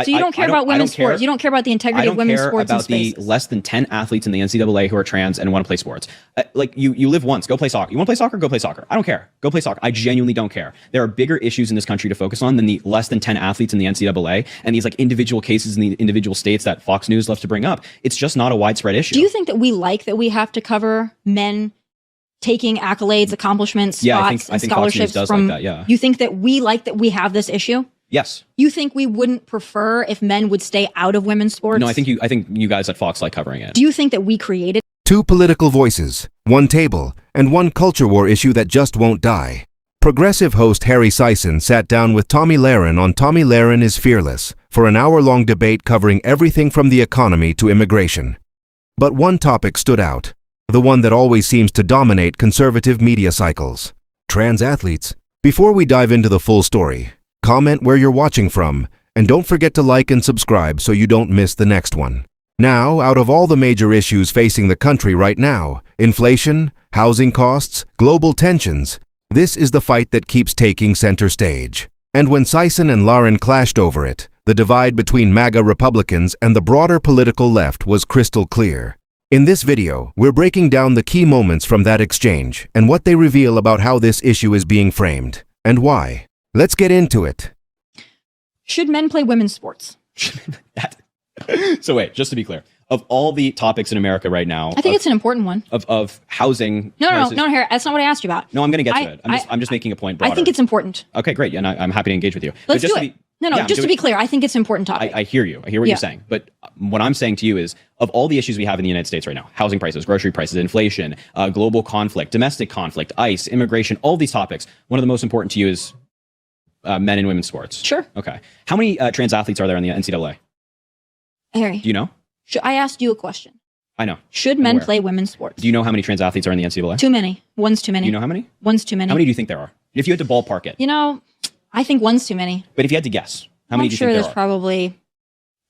So you don't care about women's sports. You don't care about the integrity of women's sports and spaces. I don't care about the less than 10 athletes in the NCAA who are trans and want to play sports. Like you live once. Go play soccer. You want to play soccer? Go play soccer. I don't care. Go play soccer. I genuinely don't care. There are bigger issues in this country to focus on than the less than 10 athletes in the NCAA and these like individual cases in the individual states that Fox News loves to bring up. It's just not a widespread issue. Do you think that we have to cover men taking accolades, accomplishments, spots, and scholarships from? Like that, yeah. You think that we have this issue? Yes. You think we wouldn't prefer if men would stay out of women's sports? No, I think you guys at Fox like covering it. Do you think that we created? Two political voices, one table, and one culture war issue that just won't die. Progressive host Harry Sisson sat down with Tomi Lahren on Tomi Lahren is Fearless for an hour-long debate covering everything from the economy to immigration. But one topic stood out, the one that always seems to dominate conservative media cycles: trans athletes. Before we dive into the full story, comment where you're watching from, and don't forget to like and subscribe so you don't miss the next one. Now, out of all the major issues facing the country right now, inflation, housing costs, global tensions, this is the fight that keeps taking center stage. And when Sisson and Lahren clashed over it, the divide between MAGA Republicans and the broader political left was crystal clear. In this video, we're breaking down the key moments from that exchange and what they reveal about how this issue is being framed, and why. Let's get into it. Should men play women's sports? So wait, just to be clear, of all the topics in America right now, I think it's an important one. Of housing. No, Harry, that's not what I asked you about. No, I'm going to get to it. I'm just making a point broader. I think it's important. Okay, great. And I'm happy to engage with you. Let's do it. Just to be clear, I think it's an important topic. I hear you. I hear what you're saying. But what I'm saying to you is, of all the issues we have in the United States right now, housing prices, grocery prices, inflation, global conflict, domestic conflict, ICE, immigration, all these topics, one of the most important to you is men and women's sports. Sure. Okay. How many trans athletes are there in the NCAA? Harry. Do you know? I asked you a question. I know. Should men play women's sports? Do you know how many trans athletes are in the NCAA? Too many. One's too many. Do you know how many? One's too many. How many do you think there are? If you had to ballpark it. You know, I think one's too many. But if you had to guess, how many do you think there are? I'm sure there's probably,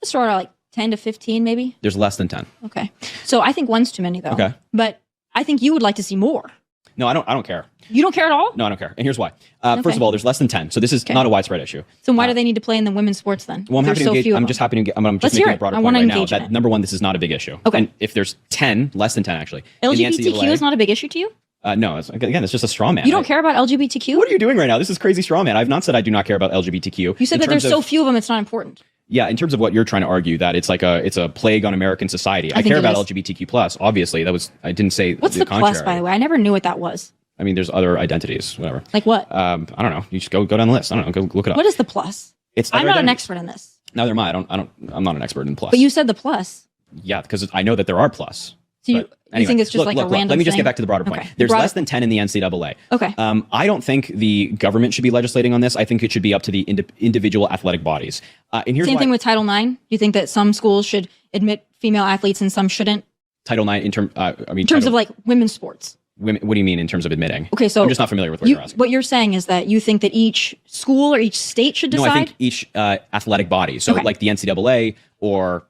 let's start at like 10 to 15 maybe. There's less than 10. Okay. So I think one's too many though. Okay. But I think you would like to see more. No, I don't care. You don't care at all? No, I don't care. And here's why. First of all, there's less than 10. So this is not a widespread issue. So why do they need to play in the women's sports then? Well, I'm happy to engage. I'm just happy to I'm just making a broader point right now that number one, this is not a big issue. Okay. And if there's 10, less than 10 actually. LGBTQ is not a big issue to you? No, again, it's just a straw man. You don't care about LGBTQ? What are you doing right now? This is crazy straw man. I've not said I do not care about LGBTQ. You said that there's so few of them, it's not important. Yeah, in terms of what you're trying to argue, that it's like it's a plague on American society. I care about LGBTQ plus. Obviously, I didn't say what's the plus, by the way? I never knew what that was. I mean, there's other identities, whatever. Like what? I don't know. You just go down the list. I don't know. Go look it up. What is the plus? I'm not an expert in this. Neither am I. I'm not an expert in plus. But you said the plus. Yeah, because I know that there are plus. So you think it's just like a random Let me just thing? get back to the broader point. There's less than 10 in the NCAA. Okay. I don't think the government should be legislating on this. I think it should be up to the individual athletic bodies. And here's Same thing with Title IX. You think that some schools should admit female athletes and some shouldn't? Title IX in terms of like women's sports. Women, what do you mean in terms of admitting? Okay, so I'm just not familiar with what you're asking. What you're saying is that you think that each school or each state should decide? No, I think each athletic body. So like the NCAA or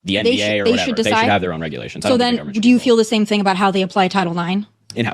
the NBA or whatever, they should have their own regulations. So then, do you feel the same thing about how they apply Title IX?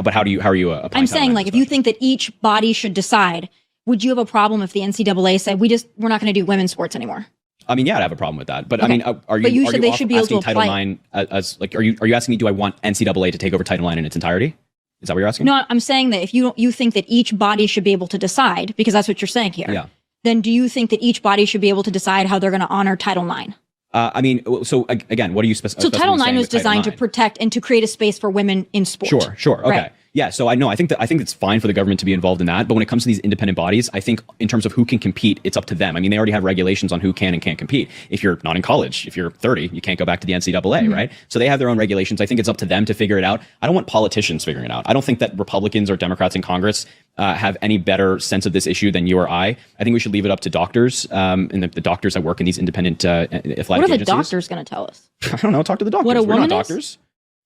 But how are you applying I'm saying, like, if you think that each body should decide, would you have a problem if the NCAA said we're not going to do women's sports anymore? I mean, yeah, I'd have a problem with that. But I mean, are you said they should be able to apply Title IX as like? Are you asking me? Do I want NCAA to take over Title IX in its entirety? Is that what you're asking? No, I'm saying that if you think that each body should be able to decide, because that's what you're saying here. Yeah. Then do you think that each body should be able to decide how they're going to honor Title IX? I mean, so again, what are you So Title IX was designed to protect and to create a space for women in sport. Sure. Okay. Right. Yeah. So I think it's fine for the government to be involved in that. But when it comes to these independent bodies, I think in terms of who can compete, it's up to them. I mean, they already have regulations on who can and can't compete. If you're not in college, if you're 30, you can't go back to the NCAA, right? So they have their own regulations. I think it's up to them to figure it out. I don't want politicians figuring it out. I don't think that Republicans or Democrats in Congress have any better sense of this issue than you or I. I think we should leave it up to doctors and the doctors that work in these independent athletic agencies. What are the doctors going to tell us? I don't know. Talk to the doctors. What a woman We're not doctors.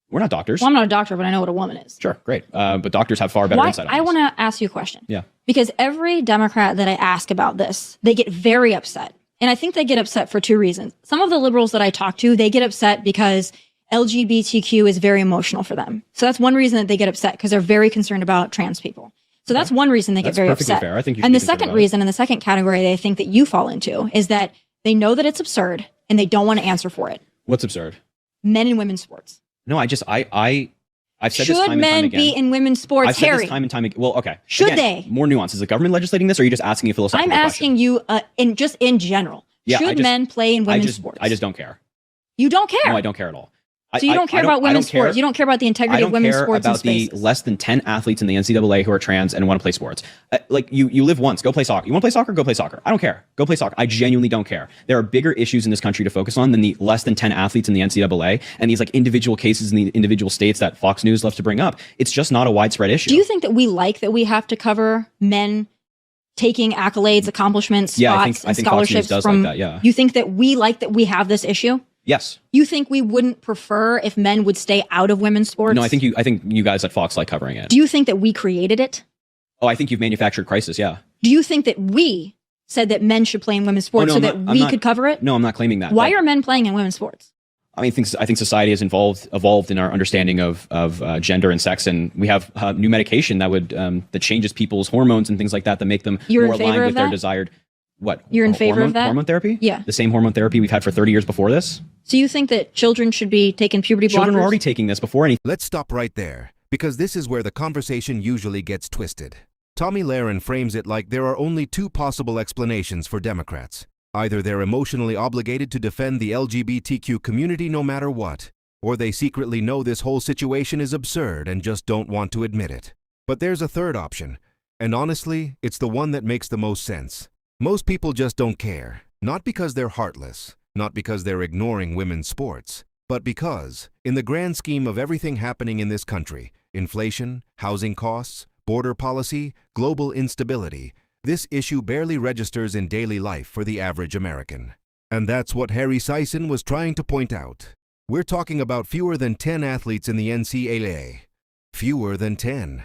We're not doctors. Well, I'm not a doctor, but I know what a woman is. Sure, great. But doctors have far better insight on this. I want to ask you a question. Yeah. Because every Democrat that I ask about this, they get very upset. And I think they get upset for two reasons. Some of the liberals that I talk to, they get upset because LGBTQ is very emotional for them. So that's one reason that they get upset, because they're very concerned about trans people. So that's one reason they get very upset. Fair. I think you should and the second reason, and the second category they think that you fall into, is that They know that it's absurd and they don't want to answer for it. What's absurd? Men and women's sports. No, I've said this Should time and time men again. be in women's sports, I've said Harry? this time and time again. Well, okay. Should Again, they? More nuance. Is the government legislating this, or are you just asking a philosophical I'm question? asking you, in general. Yeah, Should men play in women's sports? I just don't care. You don't care. No, I don't care at all. So you don't care about women's sports. You don't care about the integrity of women's sports and I don't care about spaces. the less than 10 athletes in the NCAA who are trans and want to play sports. Like you live once. Go play soccer. You want to play soccer? Go play soccer. I don't care. Go play soccer. I genuinely don't care. There are bigger issues in this country to focus on than the less than 10 athletes in the NCAA and these like individual cases in the individual states that Fox News loves to bring up. It's just not a widespread issue. Do you think that we have to cover men taking accolades, accomplishments, Yeah, spots, I and think Fox News scholarships does from? like that, yeah. You think that we have this issue? Yes. You think we wouldn't prefer if men would stay out of women's sports? No, I think you guys at Fox like covering it. Do you think that we created it? Oh, I think you've manufactured crisis. Yeah. Do you think that we said that men should play in women's sports so that we could cover it? No, I'm not claiming that. Why are men playing in women's sports? I mean, I think society has evolved in our understanding of gender and sex, and we have new medication that changes people's hormones and things like that make them You're more in favor aligned of with their that? desired. What? You're in favor of that? Hormone therapy? Yeah. The same hormone therapy we've had for 30 years before this. So you think that children should be taking puberty blockers? Children were already taking this before anything. Let's stop right there, because this is where the conversation usually gets twisted. Tomi Lahren frames it like there are only two possible explanations for Democrats. Either they're emotionally obligated to defend the LGBTQ community no matter what, or they secretly know this whole situation is absurd and just don't want to admit it. But there's a third option, and honestly, it's the one that makes the most sense. Most people just don't care, not because they're heartless, not because they're ignoring women's sports, but because, in the grand scheme of everything happening in this country, inflation, housing costs, border policy, global instability, this issue barely registers in daily life for the average American. And that's what Harry Sisson was trying to point out. We're talking about fewer than 10 athletes in the NCAA. Fewer than 10.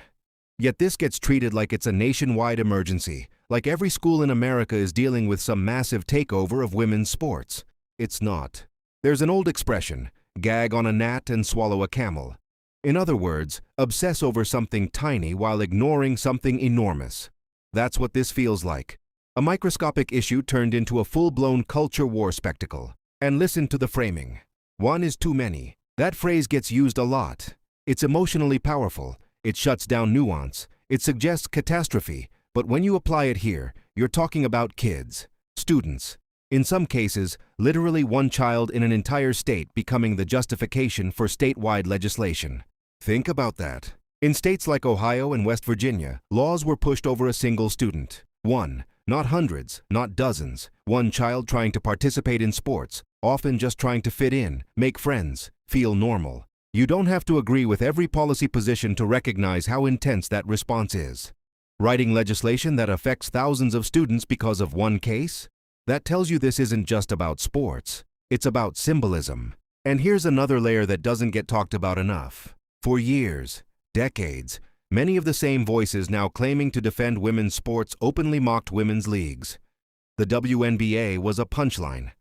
Yet this gets treated like it's a nationwide emergency, like every school in America is dealing with some massive takeover of women's sports. It's not. There's an old expression, gag on a gnat and swallow a camel. In other words, obsess over something tiny while ignoring something enormous. That's what this feels like. A microscopic issue turned into a full-blown culture war spectacle. And listen to the framing. One is too many. That phrase gets used a lot. It's emotionally powerful. It shuts down nuance. It suggests catastrophe. But when you apply it here, you're talking about kids, students. In some cases, literally one child in an entire state becoming the justification for statewide legislation. Think about that. In states like Ohio and West Virginia, laws were pushed over a single student. One, not hundreds, not dozens. One child trying to participate in sports, often just trying to fit in, make friends, feel normal. You don't have to agree with every policy position to recognize how intense that response is. Writing legislation that affects thousands of students because of one case? That tells you this isn't just about sports. It's about symbolism. And here's another layer that doesn't get talked about enough. For years, decades, many of the same voices now claiming to defend women's sports openly mocked women's leagues. The WNBA was a punchline.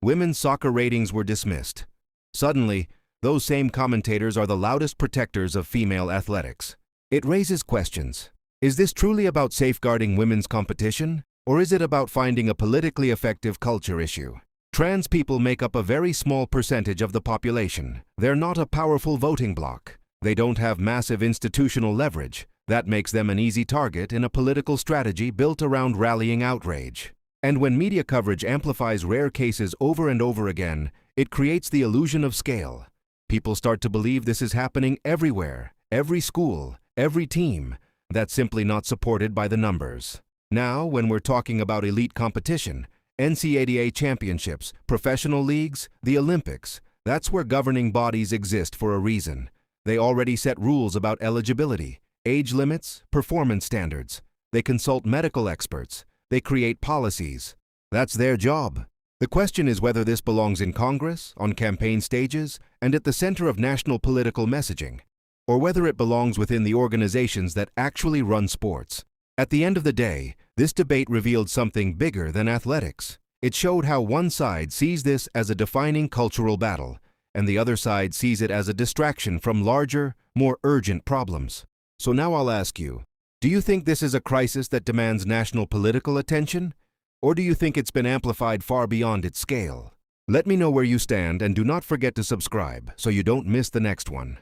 Women's soccer ratings were dismissed. Suddenly, those same commentators are the loudest protectors of female athletics. It raises questions. Is this truly about safeguarding women's competition, or is it about finding a politically effective culture issue? Trans people make up a very small percentage of the population. They're not a powerful voting bloc. They don't have massive institutional leverage. That makes them an easy target in a political strategy built around rallying outrage. And when media coverage amplifies rare cases over and over again, it creates the illusion of scale. People start to believe this is happening everywhere, every school, every team. That's simply not supported by the numbers. Now, when we're talking about elite competition, NCAA championships, professional leagues, the Olympics, that's where governing bodies exist for a reason. They already set rules about eligibility, age limits, performance standards. They consult medical experts. They create policies. That's their job. The question is whether this belongs in Congress, on campaign stages, and at the center of national political messaging, or whether it belongs within the organizations that actually run sports. At the end of the day, this debate revealed something bigger than athletics. It showed how one side sees this as a defining cultural battle, and the other side sees it as a distraction from larger, more urgent problems. So now I'll ask you, do you think this is a crisis that demands national political attention? Or do you think it's been amplified far beyond its scale? Let me know where you stand and do not forget to subscribe so you don't miss the next one.